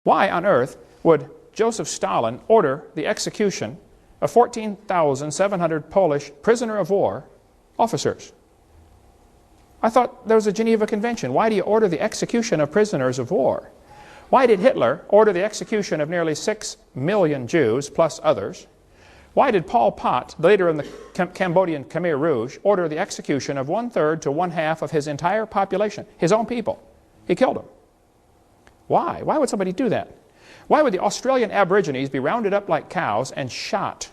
Why on earth would Joseph Stalin order the execution of 14,700 Polish prisoner of war officers? I thought there was a Geneva Convention. Why do you order the execution of prisoners of war? Why did Hitler order the execution of nearly 6 million Jews, plus others? Why did Pol Pot, the leader of the Cambodian Khmer Rouge, order the execution of 1/3 to 1/2 of his entire population, his own people? He killed them. Why? Why would somebody do that? Why would the Australian Aborigines be rounded up like cows and shot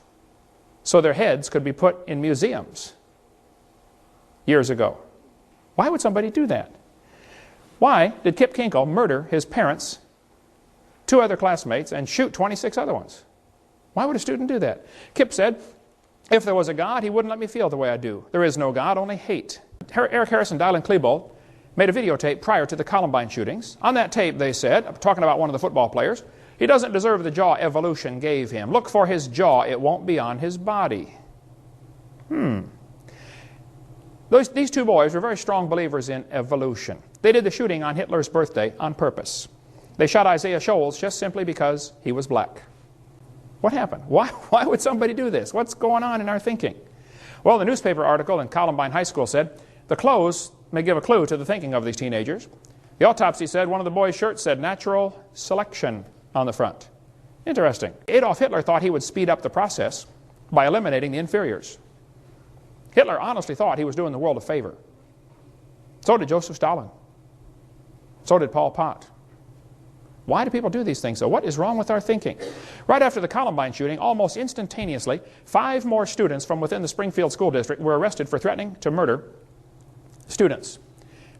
so their heads could be put in museums years ago? Why would somebody do that? Why did Kip Kinkle murder his parents, 2 other classmates, and shoot 26 other ones? Why would a student do that? Kip said, if there was a God, he wouldn't let me feel the way I do. There is no God, only hate. Eric Harrison, Dylan Klebold made a videotape prior to the Columbine shootings. On that tape, they said, talking about one of the football players, he doesn't deserve the jaw evolution gave him. Look for his jaw, it won't be on his body. These 2 boys were very strong believers in evolution. They did the shooting on Hitler's birthday on purpose. They shot Isaiah Shoals just simply because he was black. What happened? Why would somebody do this? What's going on in our thinking? Well, the newspaper article in Columbine High School said, the clothes may give a clue to the thinking of these teenagers. The autopsy said one of the boys' shirts said natural selection on the front. Interesting. Adolf Hitler thought he would speed up the process by eliminating the inferiors. Hitler honestly thought he was doing the world a favor. So did Joseph Stalin. So did Pol Pot. Why do people do these things? So what is wrong with our thinking? Right after the Columbine shooting, almost instantaneously, 5 more students from within the Springfield School District were arrested for threatening to murder students,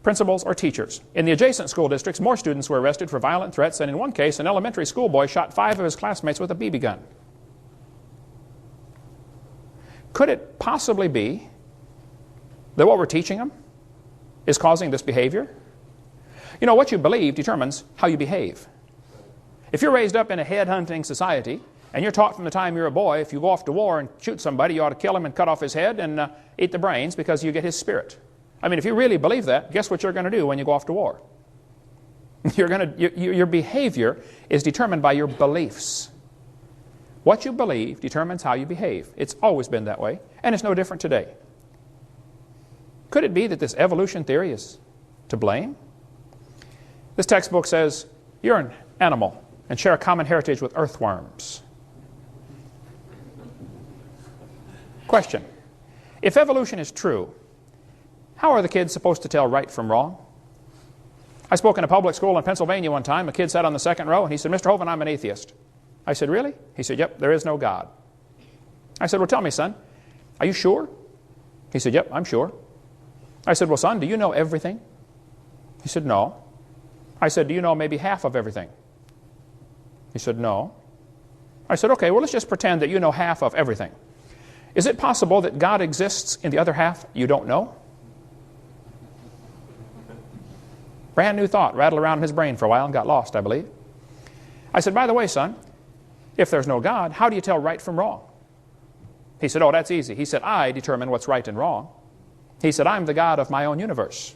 principals, or teachers. In the adjacent school districts, more students were arrested for violent threats, and in one case, an elementary school boy shot 5 of his classmates with a BB gun. Could it possibly be that what we're teaching them is causing this behavior? You know, what you believe determines how you behave. If you're raised up in a head-hunting society, and you're taught from the time you're a boy, if you go off to war and shoot somebody, you ought to kill him and cut off his head and eat the brains because you get his spirit. I mean, if you really believe that, guess what you're going to do when you go off to war? Your behavior is determined by your beliefs. What you believe determines how you behave. It's always been that way, and it's no different today. Could it be that this evolution theory is to blame? This textbook says you're an animal and share a common heritage with earthworms. Question: if evolution is true, how are the kids supposed to tell right from wrong? I spoke in a public school in Pennsylvania one time. A kid sat on the second row and he said, Mr. Hovind, I'm an atheist. I said, really? He said, yep, there is no God. I said, well, tell me, son, are you sure? He said, yep, I'm sure. I said, well, son, do you know everything? He said, no. I said, do you know maybe half of everything? He said, no. I said, okay, well, let's just pretend that you know half of everything. Is it possible that God exists in the other half you don't know? Brand new thought rattled around in his brain for a while and got lost, I believe. I said, by the way, son, if there's no God, how do you tell right from wrong? He said, oh, that's easy. He said, I determine what's right and wrong. He said, I'm the God of my own universe.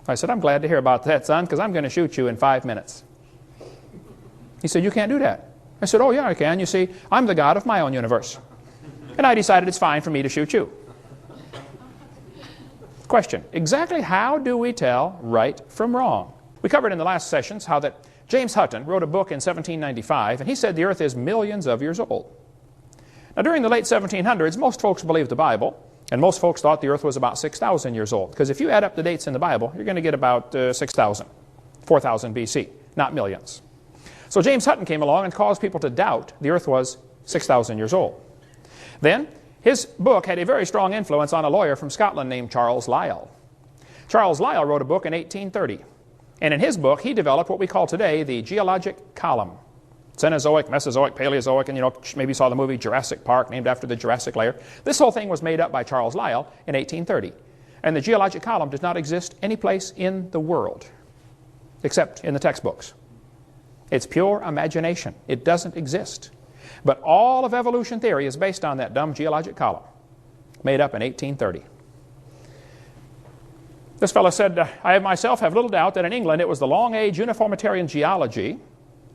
I said, I'm glad to hear about that, son, because I'm going to shoot you in 5 minutes. He said, you can't do that. I said, oh, yeah, I can. You see, I'm the God of my own universe. And I decided it's fine for me to shoot you. Question: exactly how do we tell right from wrong? We covered in the last sessions how that James Hutton wrote a book in 1795, and he said the earth is millions of years old. Now, during the late 1700s, most folks believed the Bible, and most folks thought the earth was about 6,000 years old, because if you add up the dates in the Bible, you're going to get about 6,000, 4,000 BC, not millions. So James Hutton came along and caused people to doubt the earth was 6,000 years old. Then, his book had a very strong influence on a lawyer from Scotland named Charles Lyell. Charles Lyell wrote a book in 1830. And in his book, he developed what we call today the geologic column. Cenozoic, Mesozoic, Paleozoic, and maybe you saw the movie Jurassic Park, named after the Jurassic layer. This whole thing was made up by Charles Lyell in 1830. And the geologic column does not exist any place in the world, except in the textbooks. It's pure imagination. It doesn't exist. But all of evolution theory is based on that dumb geologic column, made up in 1830. This fellow said, I myself have little doubt that in England it was the long-age uniformitarian geology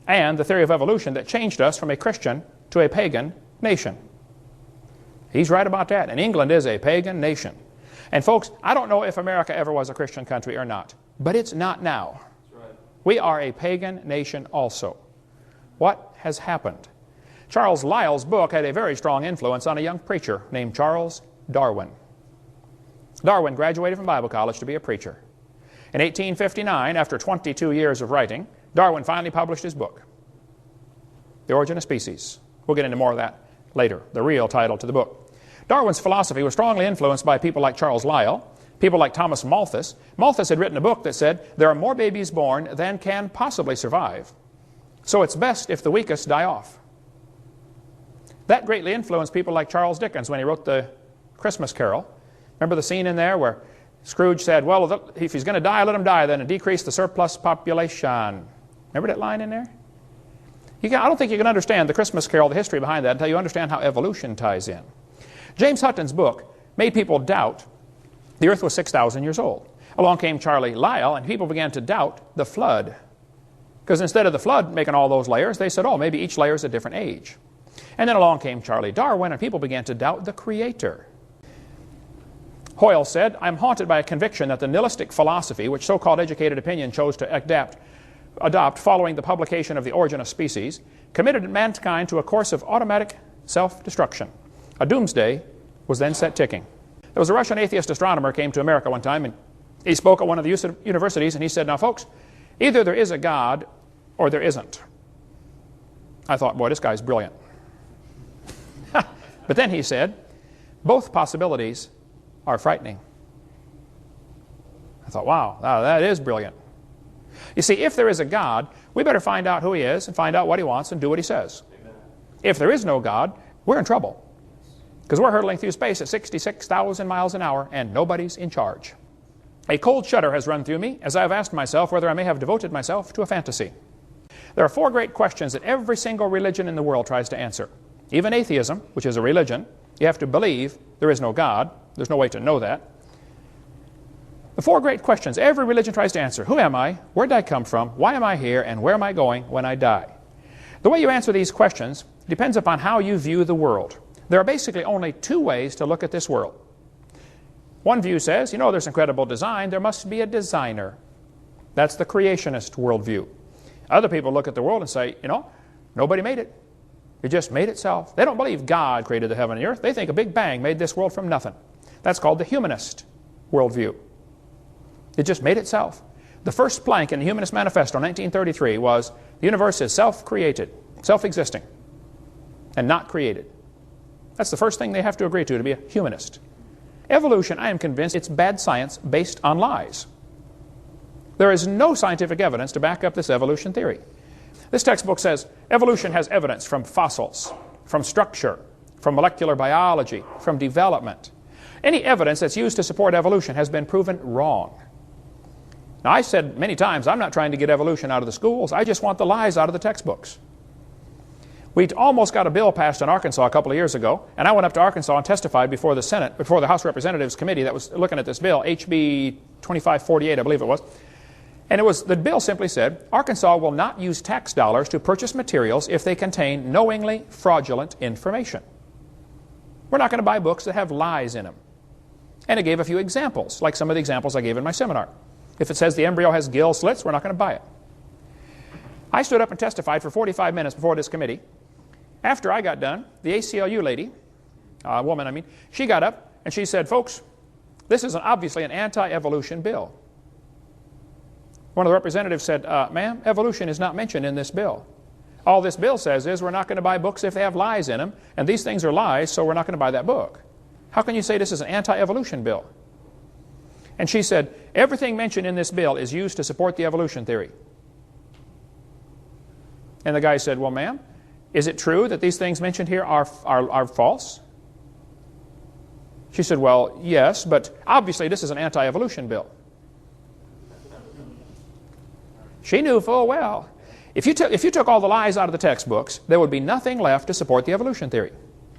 and the theory of evolution that changed us from a Christian to a pagan nation. He's right about that, and England is a pagan nation. And folks, I don't know if America ever was a Christian country or not, but it's not now. That's right. We are a pagan nation also. What has happened? Charles Lyell's book had a very strong influence on a young preacher named Charles Darwin. Darwin graduated from Bible college to be a preacher. In 1859, after 22 years of writing, Darwin finally published his book, The Origin of Species. We'll get into more of that later, the real title to the book. Darwin's philosophy was strongly influenced by people like Charles Lyell, people like Thomas Malthus. Malthus had written a book that said, there are more babies born than can possibly survive, so it's best if the weakest die off. That greatly influenced people like Charles Dickens when he wrote the Christmas Carol. Remember the scene in there where Scrooge said, well, if he's going to die, let him die then, and decrease the surplus population. Remember that line in there? I don't think you can understand the Christmas Carol, the history behind that, until you understand how evolution ties in. James Hutton's book made people doubt the earth was 6,000 years old. Along came Charlie Lyell, and people began to doubt the flood. Because instead of the flood making all those layers, they said, oh, maybe each layer is a different age. And then along came Charlie Darwin, and people began to doubt the Creator. Hoyle said, I'm haunted by a conviction that the nihilistic philosophy, which so-called educated opinion chose to adopt following the publication of The Origin of Species, committed mankind to a course of automatic self-destruction. A doomsday was then set ticking. There was a Russian atheist astronomer came to America one time, and he spoke at one of the universities, and he said, now folks, either there is a God or there isn't. I thought, boy, this guy's brilliant. But then he said, both possibilities are frightening. I thought, wow, that is brilliant. You see, if there is a God, we better find out who He is and find out what He wants and do what He says. Amen. If there is no God, we're in trouble. Because we're hurtling through space at 66,000 miles an hour and nobody's in charge. A cold shudder has run through me as I have asked myself whether I may have devoted myself to a fantasy. There are four great questions that every single religion in the world tries to answer. Even atheism, which is a religion, you have to believe there is no God. There's no way to know that. The four great questions every religion tries to answer. Who am I? Where did I come from? Why am I here? And where am I going when I die? The way you answer these questions depends upon how you view the world. There are basically only two ways to look at this world. One view says, you know, there's incredible design. There must be a designer. That's the creationist worldview. Other people look at the world and say, you know, nobody made it. It just made itself. They don't believe God created the heaven and the earth. They think a big bang made this world from nothing. That's called the humanist worldview. It just made itself. The first plank in the Humanist Manifesto in 1933 was the universe is self-created, self-existing, and not created. That's the first thing they have to agree to be a humanist. Evolution, I am convinced, it's bad science based on lies. There is no scientific evidence to back up this evolution theory. This textbook says evolution has evidence from fossils, from structure, from molecular biology, from development. Any evidence that's used to support evolution has been proven wrong. Now, I said many times, I'm not trying to get evolution out of the schools. I just want the lies out of the textbooks. We almost got a bill passed in Arkansas a couple of years ago, and I went up to Arkansas and testified before the Senate, before the House Representatives Committee that was looking at this bill, HB 2548, I believe it was. And the bill simply said, Arkansas will not use tax dollars to purchase materials if they contain knowingly fraudulent information. We're not going to buy books that have lies in them. And it gave a few examples, like some of the examples I gave in my seminar. If it says the embryo has gill slits, we're not going to buy it. I stood up and testified for 45 minutes before this committee. After I got done, the ACLU lady, woman I mean, she got up and she said, folks, this is obviously an anti-evolution bill. One of the representatives said, ma'am, evolution is not mentioned in this bill. All this bill says is we're not going to buy books if they have lies in them, and these things are lies, so we're not going to buy that book. How can you say this is an anti-evolution bill? And she said, everything mentioned in this bill is used to support the evolution theory. And the guy said, well, ma'am, is it true that these things mentioned here are false? She said, well, yes, but obviously this is an anti-evolution bill. She knew full well, if you took all the lies out of the textbooks, there would be nothing left to support the evolution theory.